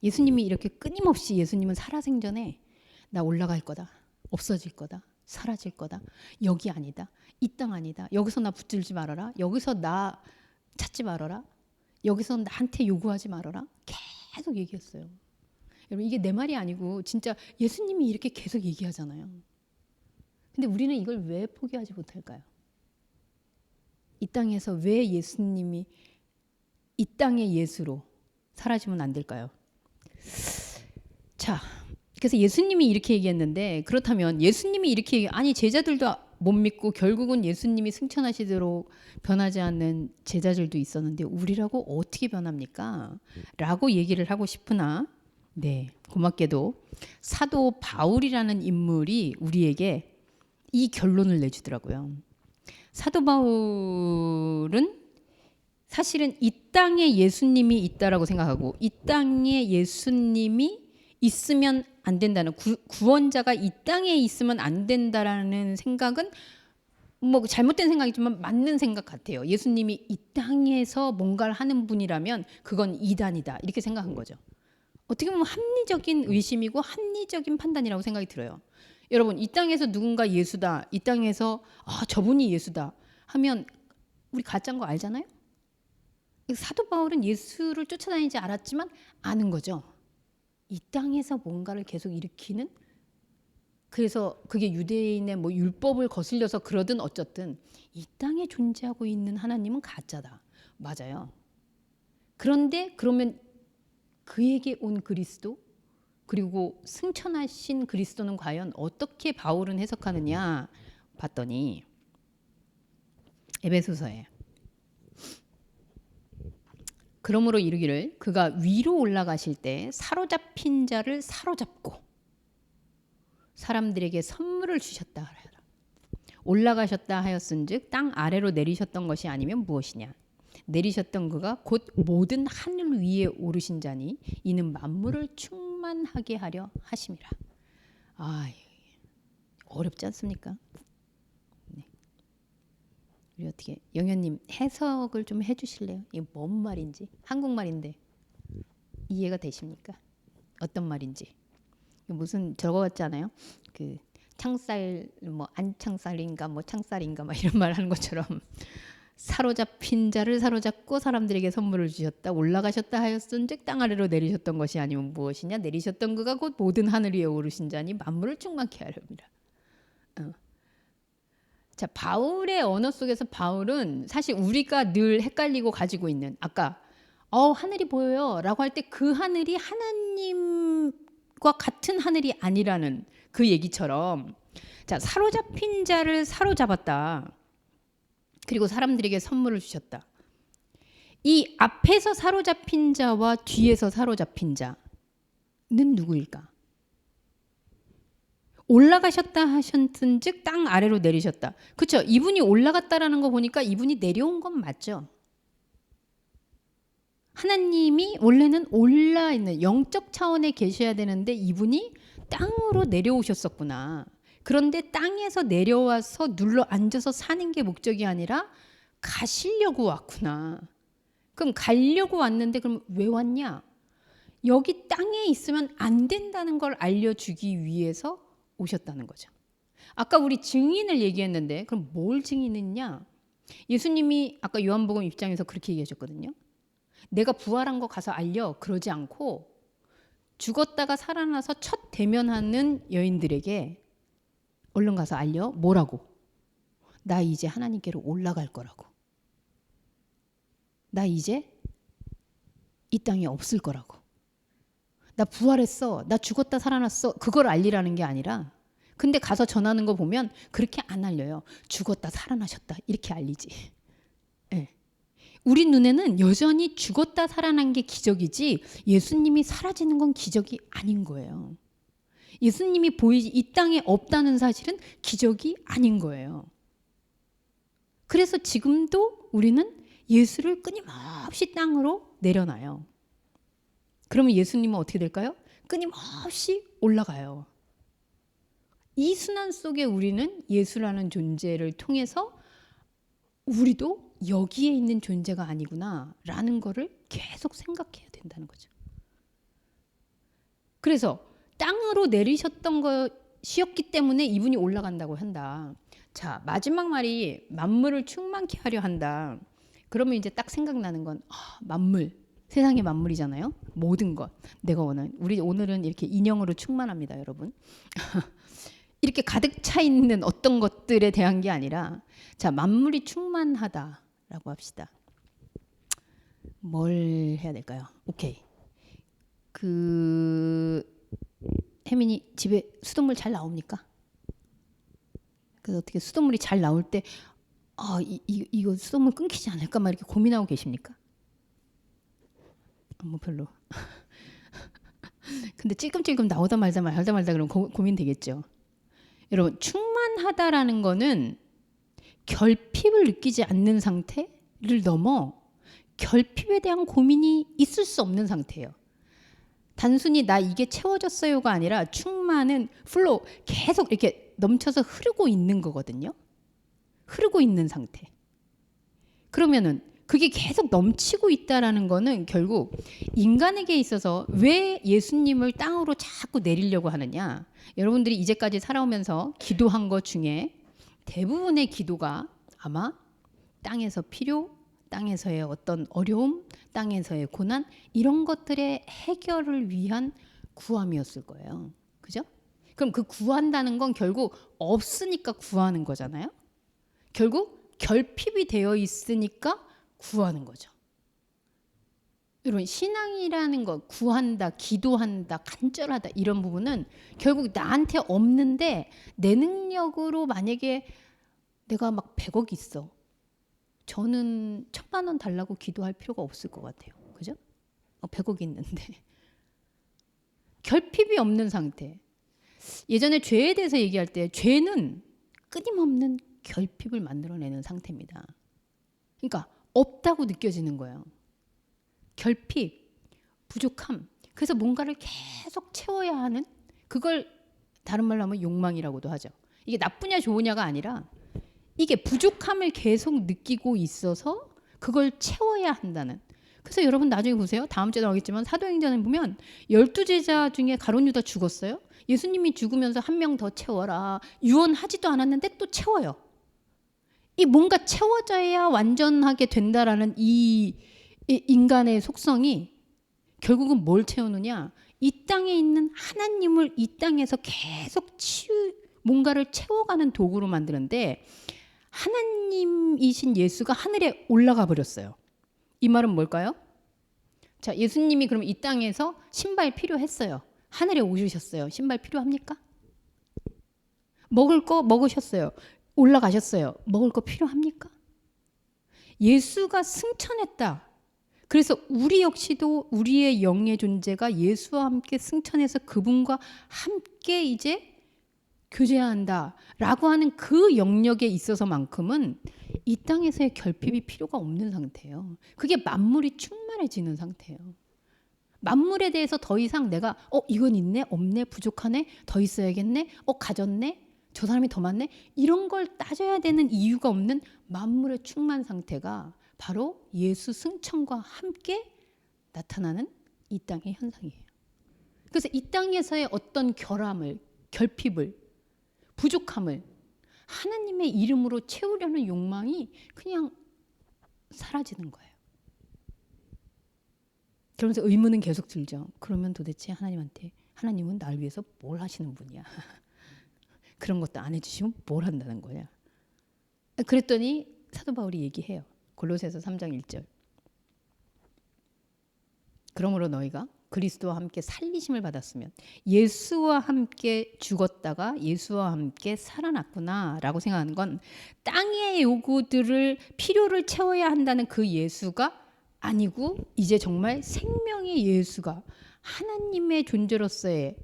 예수님이 이렇게 끊임없이, 예수님은 살아생전에 나 올라갈 거다, 없어질 거다, 사라질 거다, 여기 아니다, 이 땅 아니다, 여기서 나 붙들지 말아라, 여기서 나 찾지 말아라, 여기서 나한테 요구하지 말아라, 계속 얘기했어요. 여러분, 이게 내 말이 아니고 진짜 예수님이 이렇게 계속 얘기하잖아요. 근데 우리는 이걸 왜 포기하지 못할까요? 이 땅에서 왜 예수님이 이 땅의 예수로 사라지면 안 될까요? 자, 그래서 예수님이 이렇게 얘기했는데, 그렇다면 예수님이 이렇게 아니 제자들도 못 믿고 결국은 예수님이 승천하시도록 변하지 않는 제자들도 있었는데 우리라고 어떻게 변합니까? 라고 얘기를 하고 싶으나, 네, 고맙게도 사도 바울이라는 인물이 우리에게 이 결론을 내주더라고요. 사도 바울은 사실은 이 땅에 예수님이 있다라고 생각하고, 이 땅에 예수님이 있으면 안 된다는, 구원자가 이 땅에 있으면 안 된다라는 생각은 뭐 잘못된 생각이지만 맞는 생각 같아요. 예수님이 이 땅에서 뭔가를 하는 분이라면 그건 이단이다, 이렇게 생각한 거죠. 어떻게 보면 합리적인 의심이고 합리적인 판단이라고 생각이 들어요. 여러분, 이 땅에서 누군가 예수다, 이 땅에서 저분이 예수다 하면 우리 가짜인 거 알잖아요. 사도 바울은 예수를 쫓아다니지 않았지만 아는 거죠. 이 땅에서 뭔가를 계속 일으키는, 그래서 그게 유대인의 뭐 율법을 거슬려서 그러든 어쨌든 이 땅에 존재하고 있는 하나님은 가짜다. 맞아요. 그런데 그러면 그에게 온 그리스도, 그리고 승천하신 그리스도는 과연 어떻게 바울은 해석하느냐 봤더니, 에베소서에 그러므로 이르기를 그가 위로 올라가실 때 사로잡힌 자를 사로잡고 사람들에게 선물을 주셨다 하라. 올라가셨다 하였은즉 땅 아래로 내리셨던 것이 아니면 무엇이냐? 내리셨던 그가 곧 모든 하늘 위에 오르신 자니 이는 만물을 충만하게 하려 하심이라. 어렵지 않습니까? 네. 우리 어떻게 영현님 해석을 좀 해주실래요? 이게 뭔 말인지, 한국말인데 이해가 되십니까? 어떤 말인지. 무슨 저거 같잖아요. 그 창살 뭐 안창살인가 뭐 창살인가 막 이런 말 하는 것처럼 사로잡힌 자를 사로잡고 사람들에게 선물을 주셨다. 올라가셨다 하였은즉 땅 아래로 내리셨던 것이 아니면 무엇이냐? 내리셨던 그가 곧 모든 하늘 위에 오르신 자니 만물을 충만케 하렵니다. 자, 바울의 언어 속에서 바울은 사실 우리가 늘 헷갈리고 가지고 있는, 아까 하늘이 보여요 라고 할 때 그 하늘이 하나님과 같은 하늘이 아니라는 그 얘기처럼, 자, 사로잡힌 자를 사로잡았다. 그리고 사람들에게 선물을 주셨다. 이 앞에서 사로잡힌 자와 뒤에서 사로잡힌 자는 누구일까? 올라가셨다 하셨은즉 땅 아래로 내리셨다. 그렇죠? 이분이 올라갔다라는 거 보니까 이분이 내려온 건 맞죠. 하나님이 원래는 올라 있는 영적 차원에 계셔야 되는데 이분이 땅으로 내려오셨었구나. 그런데 땅에서 내려와서 눌러 앉아서 사는 게 목적이 아니라 가시려고 왔구나. 그럼 가려고 왔는데 그럼 왜 왔냐? 여기 땅에 있으면 안 된다는 걸 알려주기 위해서 오셨다는 거죠. 아까 우리 증인을 얘기했는데 그럼 뭘 증인했냐? 예수님이 아까 요한복음 입장에서 그렇게 얘기하셨거든요. 내가 부활한 거 가서 알려. 그러지 않고 죽었다가 살아나서 첫 대면하는 여인들에게 얼른 가서 알려. 뭐라고? 나 이제 하나님께로 올라갈 거라고. 나 이제 이 땅에 없을 거라고. 나 부활했어. 나 죽었다 살아났어. 그걸 알리라는 게 아니라 근데 가서 전하는 거 보면 그렇게 안 알려요. 죽었다 살아나셨다 이렇게 알리지. 네. 우리 눈에는 여전히 죽었다 살아난 게 기적이지 예수님이 사라지는 건 기적이 아닌 거예요. 예수님이 이 땅에 없다는 사실은 기적이 아닌 거예요. 그래서 지금도 우리는 예수를 끊임없이 땅으로 내려놔요. 그러면 예수님은 어떻게 될까요? 끊임없이 올라가요. 이 순환 속에 우리는 예수라는 존재를 통해서 우리도 여기에 있는 존재가 아니구나 라는 거를 계속 생각해야 된다는 거죠. 그래서 땅으로 내리셨던 것이었기 때문에 이분이 올라간다고 한다. 자, 마지막 말이 만물을 충만케 하려 한다. 그러면 이제 딱 생각나는 건 만물, 세상의 만물이잖아요. 모든 것, 내가 원하는. 우리 오늘은 이렇게 인형으로 충만합니다, 여러분. 이렇게 가득 차 있는 어떤 것들에 대한 게 아니라 자, 만물이 충만하다라고 합시다. 뭘 해야 될까요? 오케이. 혜민이 집에 수돗물 잘 나옵니까? 그래서 어떻게 수돗물이 잘 나올 때 이거 수돗물 끊기지 않을까 막 이렇게 고민하고 계십니까? 뭐 별로. 근데 찔끔찔끔 나오다 말다 그러면 고민 되겠죠. 여러분, 충만하다라는 거는 결핍을 느끼지 않는 상태를 넘어 결핍에 대한 고민이 있을 수 없는 상태예요. 단순히 나 이게 채워졌어요가 아니라 충만은 플로우, 계속 이렇게 넘쳐서 흐르고 있는 거거든요. 흐르고 있는 상태. 그러면은 그게 계속 넘치고 있다라는 거는 결국 인간에게 있어서 왜 예수님을 땅으로 자꾸 내리려고 하느냐? 여러분들이 이제까지 살아오면서 기도한 것 중에 대부분의 기도가 아마 땅에서 필요, 땅에서의 어떤 어려움, 땅에서의 고난 이런 것들의 해결을 위한 구함이었을 거예요. 그죠? 그럼 그 구한다는 건 결국 없으니까 구하는 거잖아요. 결국 결핍이 되어 있으니까 구하는 거죠. 여러분, 신앙이라는 것, 구한다, 기도한다, 간절하다 이런 부분은 결국 나한테 없는데 내 능력으로 만약에 내가 막 100억 있어. 저는 1000만 원 달라고 기도할 필요가 없을 것 같아요. 그죠? 100억 있는데. 결핍이 없는 상태. 예전에 죄에 대해서 얘기할 때 죄는 끊임없는 결핍을 만들어내는 상태입니다. 그러니까 없다고 느껴지는 거예요. 결핍, 부족함. 그래서 뭔가를 계속 채워야 하는 그걸 다른 말로 하면 욕망이라고도 하죠. 이게 나쁘냐 좋으냐가 아니라 이게 부족함을 계속 느끼고 있어서 그걸 채워야 한다는. 그래서 여러분 나중에 보세요. 다음 주에 나오겠지만 사도행전에 보면 12제자 중에 가룟 유다 죽었어요. 예수님이 죽으면서 한 명 더 채워라. 유언하지도 않았는데 또 채워요. 이 뭔가 채워져야 완전하게 된다라는 이 인간의 속성이 결국은 뭘 채우느냐? 이 땅에 있는 하나님을 이 땅에서 계속 뭔가를 채워가는 도구로 만드는데 하나님이신 예수가 하늘에 올라가 버렸어요. 이 말은 뭘까요? 자, 예수님이 그럼 이 땅에서 신발 필요했어요. 하늘에 오르셨어요. 신발 필요합니까? 먹을 거 먹으셨어요. 올라가셨어요. 먹을 거 필요합니까? 예수가 승천했다. 그래서 우리 역시도 우리의 영의 존재가 예수와 함께 승천해서 그분과 함께 이제 교제해야 한다라고 하는 그 영역에 있어서만큼은 이 땅에서의 결핍이 필요가 없는 상태예요. 그게 만물이 충만해지는 상태예요. 만물에 대해서 더 이상 내가 이건 있네, 없네, 부족하네, 더 있어야겠네, 가졌네, 저 사람이 더 많네? 이런 걸 따져야 되는 이유가 없는 만물의 충만 상태가 바로 예수 승천과 함께 나타나는 이 땅의 현상이에요. 그래서 이 땅에서의 어떤 결함을, 결핍을, 부족함을 하나님의 이름으로 채우려는 욕망이 그냥 사라지는 거예요. 그러면서 의문은 계속 들죠. 그러면 도대체 하나님한테 하나님은 날 위해서 뭘 하시는 분이야? 그런 것도 안 해주시면 뭘 한다는 거냐? 그랬더니 사도 바울이 얘기해요. 골로새서 3장 1절. 그러므로 너희가 그리스도와 함께 살리심을 받았으면 예수와 함께 죽었다가 예수와 함께 살아났구나 라고 생각하는 건 땅의 요구들을 필요를 채워야 한다는 그 예수가 아니고 이제 정말 생명의 예수가 하나님의 존재로서의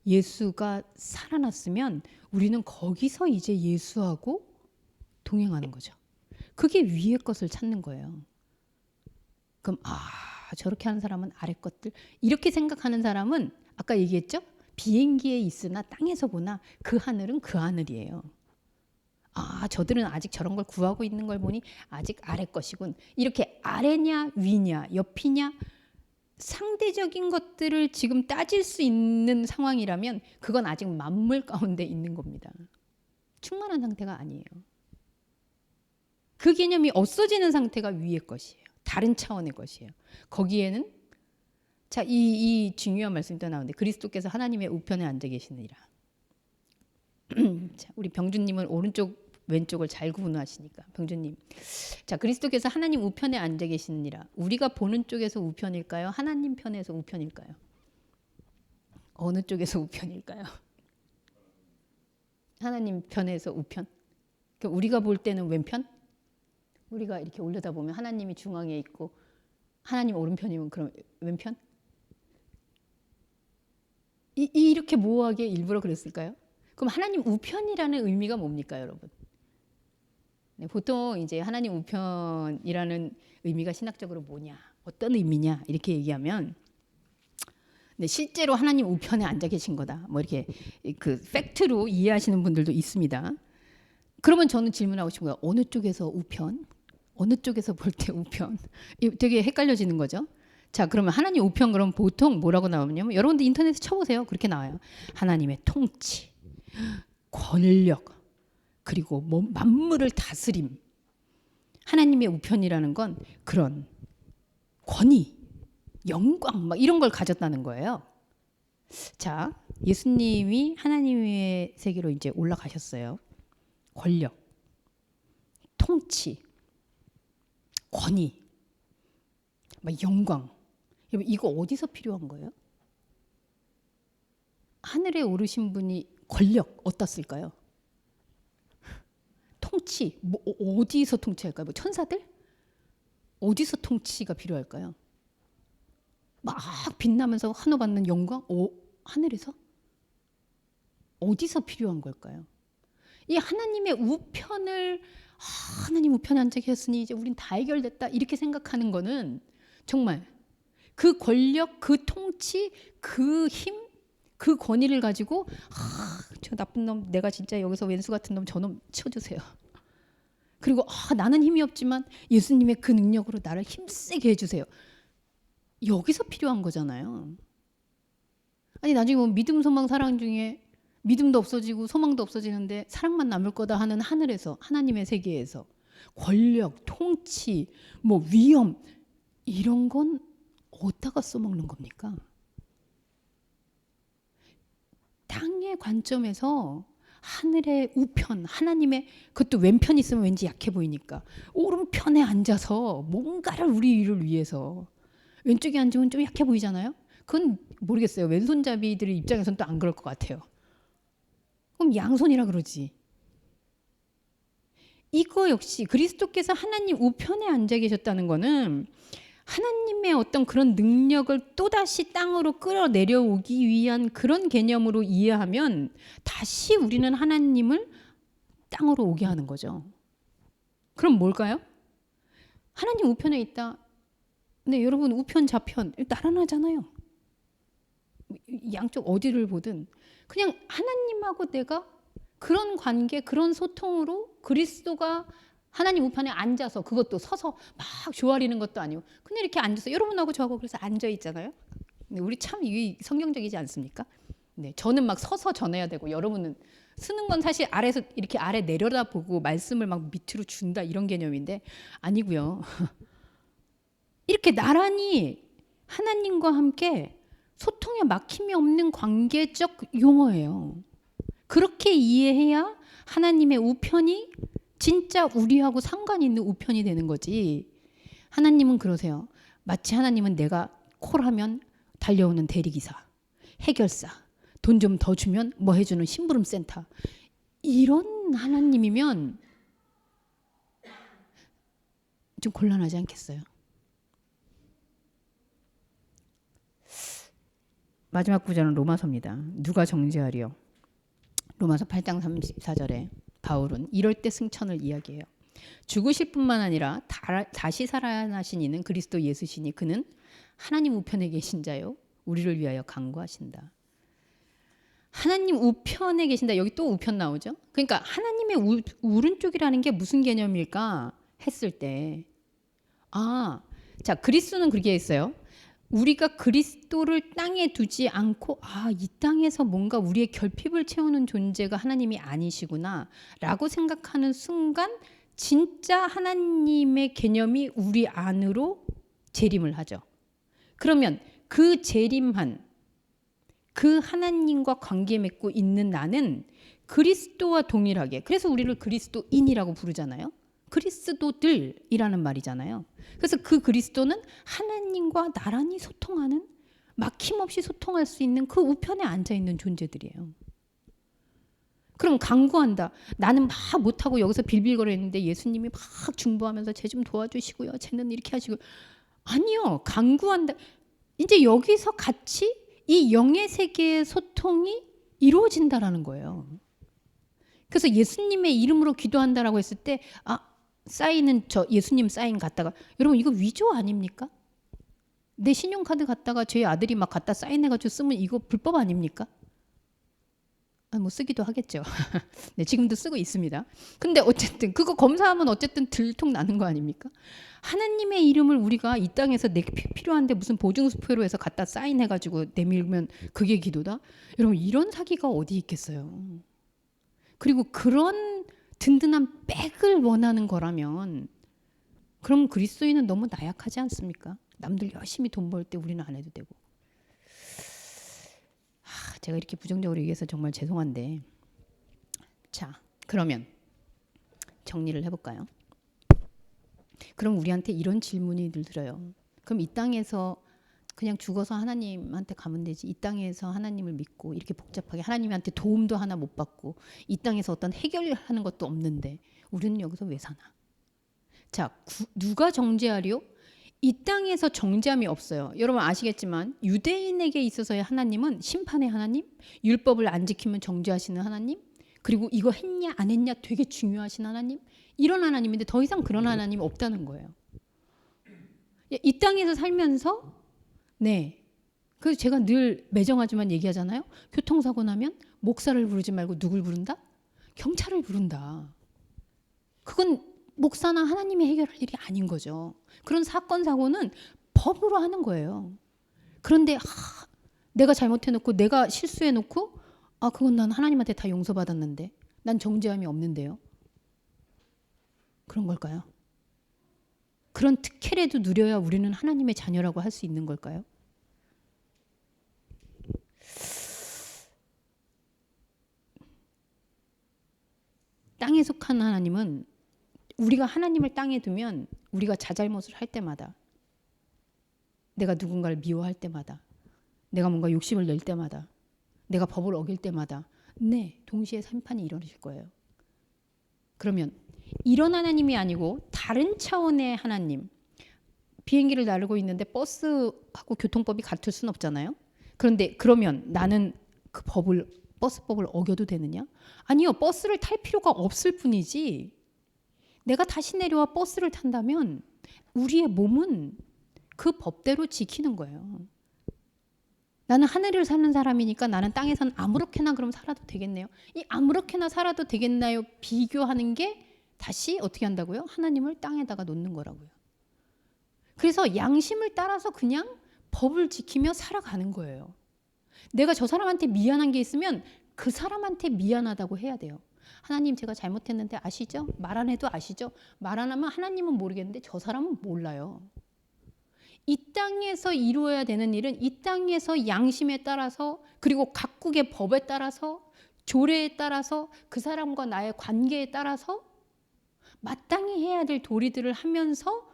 예수가 살아났으면 우리는 거기서 이제 예수하고 동행하는 거죠. 그게 위의 것을 찾는 거예요. 그럼 저렇게 하는 사람은 아래 것들 이렇게 생각하는 사람은 아까 얘기했죠? 비행기에 있으나 땅에서 보나 그 하늘은 그 하늘이에요. 저들은 아직 저런 걸 구하고 있는 걸 보니 아직 아래 것이군. 이렇게 아래냐 위냐 옆이냐 상대적인 것들을 지금 따질 수 있는 상황이라면 그건 아직 만물 가운데 있는 겁니다. 충만한 상태가 아니에요. 그 개념이 없어지는 상태가 위의 것이에요. 다른 차원의 것이에요. 거기에는 자, 이 중요한 말씀이 또 나오는데 그리스도께서 하나님의 우편에 앉아 계시느니라. 자, 우리 병주님은 오른쪽 왼쪽을 잘 구분하시니까 병주님. 자, 그리스도께서 하나님 우편에 앉아 계시느니라. 우리가 보는 쪽에서 우편일까요? 하나님 편에서 우편일까요? 어느 쪽에서 우편일까요? 하나님 편에서 우편? 그러니까 우리가 볼 때는 왼편? 우리가 이렇게 올려다보면 하나님이 중앙에 있고 하나님 오른편이면 그럼 왼편? 이렇게 모호하게 일부러 그랬을까요? 그럼 하나님 우편이라는 의미가 뭡니까, 여러분? 네, 보통 이제 하나님 우편이라는 의미가 신학적으로 뭐냐, 어떤 의미냐 이렇게 얘기하면 네, 실제로 하나님 우편에 앉아 계신 거다. 뭐 이렇게 그 팩트로 이해하시는 분들도 있습니다. 그러면 저는 질문하고 싶은 거예요. 어느 쪽에서 우편? 어느 쪽에서 볼 때 우편? 되게 헷갈려지는 거죠. 자, 그러면 하나님 우편 그럼 보통 뭐라고 나오냐면 여러분들 인터넷에 쳐보세요. 그렇게 나와요. 하나님의 통치, 권력, 그리고 만물을 다스림. 하나님의 우편이라는 건 그런 권위, 영광 막 이런 걸 가졌다는 거예요. 자, 예수님이 하나님의 세계로 이제 올라가셨어요. 권력, 통치, 권위, 막 영광. 이거 어디서 필요한 거예요? 하늘에 오르신 분이 권력 어떻을까요? 통치 뭐 어디서 통치할까요? 뭐 천사들? 어디서 통치가 필요할까요? 막 빛나면서 환호받는 영광? 하늘에서? 어디서 필요한 걸까요? 이 하나님의 우편을 하나님 우편에 앉아 계셨으니 이제 우린 다 해결됐다 이렇게 생각하는 거는 정말 그 권력, 그 통치, 그 힘, 그 권위를 가지고 저 나쁜 놈 내가 진짜 여기서 왼수 같은 놈 저놈 쳐주세요. 그리고 나는 힘이 없지만 예수님의 그 능력으로 나를 힘세게 해주세요. 여기서 필요한 거잖아요. 아니 나중에 뭐 믿음, 소망, 사랑 중에 믿음도 없어지고 소망도 없어지는데 사랑만 남을 거다 하는 하늘에서 하나님의 세계에서 권력, 통치, 뭐 위엄 이런 건 어디다가 써먹는 겁니까? 땅의 관점에서 하늘의 우편, 하나님의 그것도 왼편 있으면 왠지 약해 보이니까 오른편에 앉아서 뭔가를 우리를 위해서 왼쪽에 앉으면 좀 약해 보이잖아요. 그건 모르겠어요. 왼손잡이들의 입장에서는 또 안 그럴 것 같아요. 그럼 양손이라 그러지. 이거 역시 그리스도께서 하나님 우편에 앉아 계셨다는 거는 하나님의 어떤 그런 능력을 또다시 땅으로 끌어내려오기 위한 그런 개념으로 이해하면 다시 우리는 하나님을 땅으로 오게 하는 거죠. 그럼 뭘까요? 하나님 우편에 있다. 근데 여러분 우편 좌편 나란하잖아요. 양쪽 어디를 보든 그냥 하나님하고 내가 그런 관계, 그런 소통으로 그리스도가 하나님 우편에 앉아서, 그것도 서서 막 조아리는 것도 아니고 그냥 이렇게 앉아서, 여러분하고 저하고 그래서 앉아 있잖아요. 우리 참 이 성경적이지 않습니까? 네, 저는 막 서서 전해야 되고, 여러분은 쓰는 건 사실 아래서 이렇게 아래 내려다보고 말씀을 막 밑으로 준다 이런 개념인데 아니고요. 이렇게 나란히 하나님과 함께 소통에 막힘이 없는 관계적 용어예요. 그렇게 이해해야 하나님의 우편이 진짜 우리하고 상관이 있는 우편이 되는 거지. 하나님은 그러세요. 마치 하나님은 내가 콜하면 달려오는 대리기사, 해결사, 돈 좀 더 주면 뭐 해주는 심부름 센터. 이런 하나님이면 좀 곤란하지 않겠어요? 마지막 구절은 로마서입니다. 누가 정죄하리요? 로마서 8장 34절에 바울은 이럴 때 승천을 이야기해요. 죽으실 뿐만 아니라 다시 살아나신 이는 그리스도 예수시니 그는 하나님 우편에 계신 자요 우리를 위하여 간구하신다. 하나님 우편에 계신다. 여기 또 우편 나오죠. 그러니까 하나님의 오른쪽이라는 게 무슨 개념일까 했을 때, 자, 그리스도는 그렇게 했어요. 우리가 그리스도를 땅에 두지 않고 이 땅에서 뭔가 우리의 결핍을 채우는 존재가 하나님이 아니시구나 라고 생각하는 순간 진짜 하나님의 개념이 우리 안으로 재림을 하죠. 그러면 그 재림한 그 하나님과 관계 맺고 있는 나는 그리스도와 동일하게, 그래서 우리를 그리스도인이라고 부르잖아요. 그리스도들이라는 말이잖아요. 그래서 그 그리스도는 하나님과 나란히 소통하는, 막힘없이 소통할 수 있는 그 우편에 앉아있는 존재들이에요. 그럼 간구한다. 나는 막 못하고 여기서 빌빌거리는데 예수님이 막 중보하면서 쟤 좀 도와주시고요. 쟤는 이렇게 하시고. 아니요. 간구한다. 이제 여기서 같이 이 영의 세계의 소통이 이루어진다라는 거예요. 그래서 예수님의 이름으로 기도한다라고 했을 때 사인은 저 예수님 사인 갖다가, 여러분 이거 위조 아닙니까? 내 신용카드 갖다가 제 아들이 막 갖다 사인해가지고 쓰면 이거 불법 아닙니까? 뭐 쓰기도 하겠죠. 네, 지금도 쓰고 있습니다. 근데 어쨌든 그거 검사하면 어쨌든 들통나는 거 아닙니까? 하나님의 이름을 우리가 이 땅에서 내 필요한데 무슨 보증수표로 해서 갖다 사인해가지고 내밀면 그게 기도다? 여러분 이런 사기가 어디 있겠어요. 그리고 그런 든든한 백을 원하는 거라면 그럼 그리스도인은 너무 나약하지 않습니까? 남들 열심히 돈 벌 때 우리는 안 해도 되고. 제가 이렇게 부정적으로 얘기해서 정말 죄송한데, 자, 그러면 정리를 해볼까요? 그럼 우리한테 이런 질문이 늘 들어요. 그럼 이 땅에서 그냥 죽어서 하나님한테 가면 되지, 이 땅에서 하나님을 믿고 이렇게 복잡하게 하나님한테 도움도 하나 못 받고 이 땅에서 어떤 해결하는 것도 없는데 우리는 여기서 왜 사나? 자, 누가 정죄하리요? 이 땅에서 정죄함이 없어요. 여러분 아시겠지만 유대인에게 있어서의 하나님은 심판의 하나님, 율법을 안 지키면 정죄하시는 하나님, 그리고 이거 했냐 안 했냐 되게 중요하신 하나님, 이런 하나님인데 더 이상 그런 하나님이 없다는 거예요. 이 땅에서 살면서 그래서 제가 늘 매정하지만 얘기하잖아요. 교통사고 나면 목사를 부르지 말고 누굴 부른다? 경찰을 부른다. 그건 목사나 하나님이 해결할 일이 아닌 거죠. 그런 사건 사고는 법으로 하는 거예요. 그런데 내가 잘못해놓고 내가 실수해놓고 그건 난 하나님한테 다 용서받았는데 난 정죄함이 없는데요. 그런 걸까요? 그런 특혜라도 누려야 우리는 하나님의 자녀라고 할 수 있는 걸까요? 땅에 속한 하나님은 우리가 하나님을 땅에 두면 우리가 자잘못을 할 때마다, 내가 누군가를 미워할 때마다, 내가 뭔가 욕심을 낼 때마다, 내가 법을 어길 때마다 동시에 심판이 이루어질 거예요. 그러면 이런 하나님이 아니고 다른 차원의 하나님, 비행기를 나르고 있는데 버스하고 교통법이 같을 수는 없잖아요. 그런데 그러면 나는 그 버스법을 어겨도 되느냐? 아니요. 버스를 탈 필요가 없을 뿐이지, 내가 다시 내려와 버스를 탄다면 우리의 몸은 그 법대로 지키는 거예요. 나는 하늘을 사는 사람이니까 나는 땅에선 아무렇게나 그럼 살아도 되겠네요. 이 아무렇게나 살아도 되겠나요? 비교하는 게 다시 어떻게 한다고요? 하나님을 땅에다가 놓는 거라고요. 그래서 양심을 따라서 그냥 법을 지키며 살아가는 거예요. 내가 저 사람한테 미안한 게 있으면 그 사람한테 미안하다고 해야 돼요. 하나님 제가 잘못했는데 아시죠? 말 안 해도 아시죠? 말 안 하면 하나님은 모르겠는데 저 사람은 몰라요. 이 땅에서 이루어야 되는 일은 이 땅에서 양심에 따라서 그리고 각국의 법에 따라서 조례에 따라서 그 사람과 나의 관계에 따라서 마땅히 해야 될 도리들을 하면서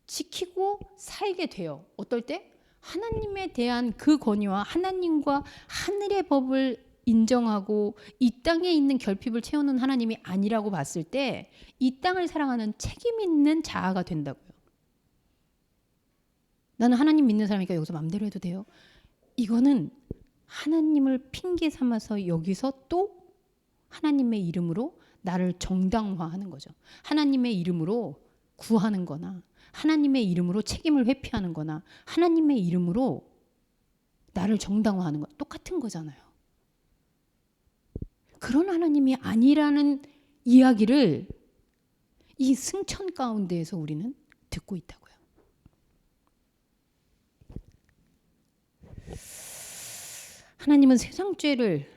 지키고 살게 돼요. 어떨 때? 하나님에 대한 그 권위와 하나님과 하늘의 법을 인정하고 이 땅에 있는 결핍을 채우는 하나님이 아니라고 봤을 때 이 땅을 사랑하는 책임 있는 자아가 된다고요. 나는 하나님 믿는 사람이니까 여기서 마음대로 해도 돼요. 이거는 하나님을 핑계 삼아서 여기서 또 하나님의 이름으로 나를 정당화하는 거죠. 하나님의 이름으로 구하는 거나 하나님의 이름으로 책임을 회피하는 거나 하나님의 이름으로 나를 정당화하는 거 똑같은 거잖아요. 그런 하나님이 아니라는 이야기를 이 승천 가운데에서 우리는 듣고 있다고요. 하나님은 세상 죄를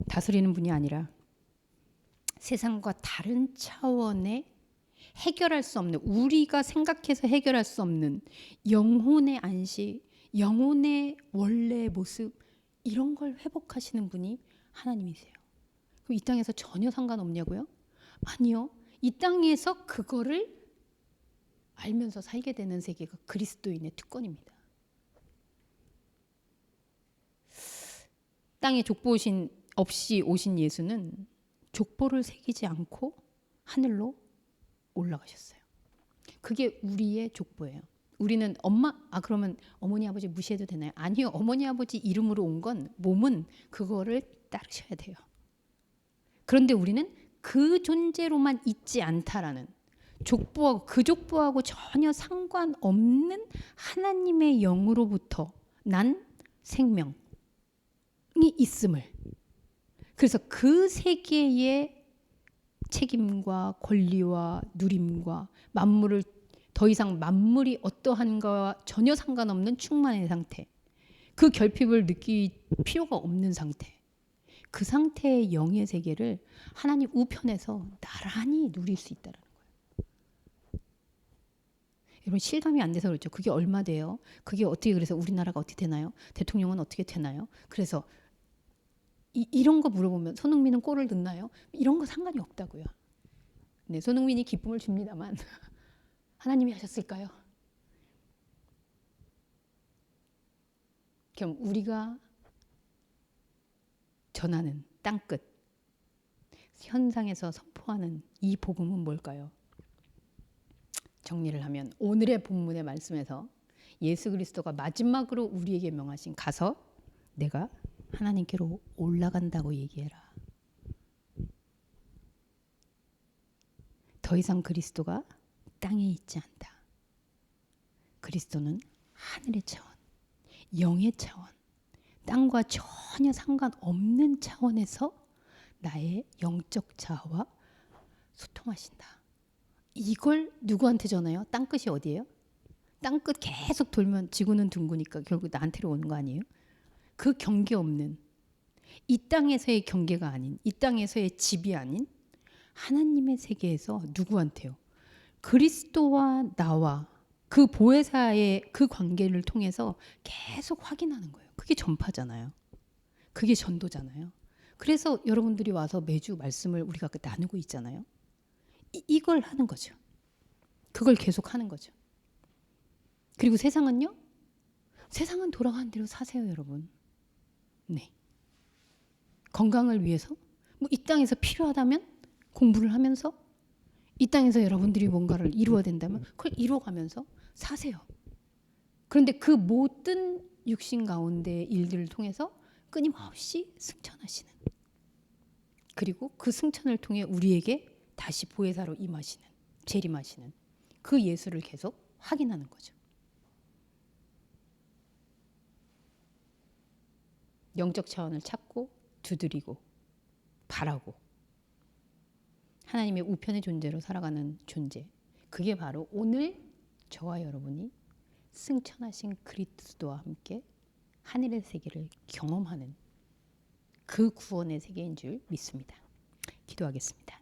다스리는 분이 아니라 세상과 다른 차원의 해결할 수 없는, 우리가 생각해서 해결할 수 없는 영혼의 안식, 영혼의 원래의 모습, 이런 걸 회복하시는 분이 하나님이세요. 그럼 이 땅에서 전혀 상관없냐고요? 아니요. 이 땅에서 그거를 알면서 살게 되는 세계가 그리스도인의 특권입니다. 땅에 족보 없이 오신 예수는 족보를 새기지 않고 하늘로 올라가셨어요. 그게 우리의 족보예요. 우리는 그러면 어머니 아버지 무시해도 되나요? 아니요. 어머니 아버지 이름으로 온 건 몸은 그거를 따르셔야 돼요. 그런데 우리는 그 존재로만 있지 않다라는 족보하고 그 족보하고 전혀 상관없는 하나님의 영으로부터 난 생명이 있음을, 그래서 그 세계의 책임과 권리와 누림과 만물을 더 이상 만물이 어떠한가와 전혀 상관없는 충만의 상태, 그 결핍을 느낄 필요가 없는 상태, 그 상태의 영의 세계를 하나님 우편에서 나란히 누릴 수 있다는 거예요. 여러분 실감이 안 돼서 그렇죠. 그게 얼마 돼요? 그게 어떻게, 그래서 우리나라가 어떻게 되나요? 대통령은 어떻게 되나요? 그래서 이런 거 물어보면 손흥민은 골을 넣나요? 이런 거 상관이 없다고요. 네, 손흥민이 기쁨을 줍니다만 하나님이 하셨을까요? 그럼 우리가 전하는 땅끝 현상에서 선포하는 이 복음은 뭘까요? 정리를 하면 오늘의 본문의 말씀에서 예수 그리스도가 마지막으로 우리에게 명하신 가서 내가 하나님께로 올라간다고 얘기해라. 더 이상 그리스도가 땅에 있지 않다. 그리스도는 하늘의 차원, 영의 차원, 땅과 전혀 상관없는 차원에서 나의 영적 자아와 소통하신다. 이걸 누구한테 전해요? 땅끝이 어디예요? 땅끝 계속 돌면 지구는 둥그니까 결국 나한테로 오는 거 아니에요? 그 경계 없는, 이 땅에서의 경계가 아닌, 이 땅에서의 집이 아닌 하나님의 세계에서 누구한테요? 그리스도와 나와 그 보혜사의 그 관계를 통해서 계속 확인하는 거예요. 그게 전파잖아요. 그게 전도잖아요. 그래서 여러분들이 와서 매주 말씀을 우리가 나누고 있잖아요. 이걸 하는 거죠. 그걸 계속 하는 거죠. 그리고 세상은요? 세상은 돌아가는 대로 사세요, 여러분. 네. 건강을 위해서 뭐 이 땅에서 필요하다면 공부를 하면서, 이 땅에서 여러분들이 뭔가를 이루어야 된다면 그걸 이루어가면서 사세요. 그런데 그 모든 육신 가운데 일들을 통해서 끊임없이 승천하시는, 그리고 그 승천을 통해 우리에게 다시 보혜사로 임하시는, 재림하시는 그 예수를 계속 확인하는 거죠. 영적 차원을 찾고 두드리고 바라고 하나님의 우편의 존재로 살아가는 존재. 그게 바로 오늘 저와 여러분이 승천하신 그리스도와 함께 하늘의 세계를 경험하는 그 구원의 세계인 줄 믿습니다. 기도하겠습니다.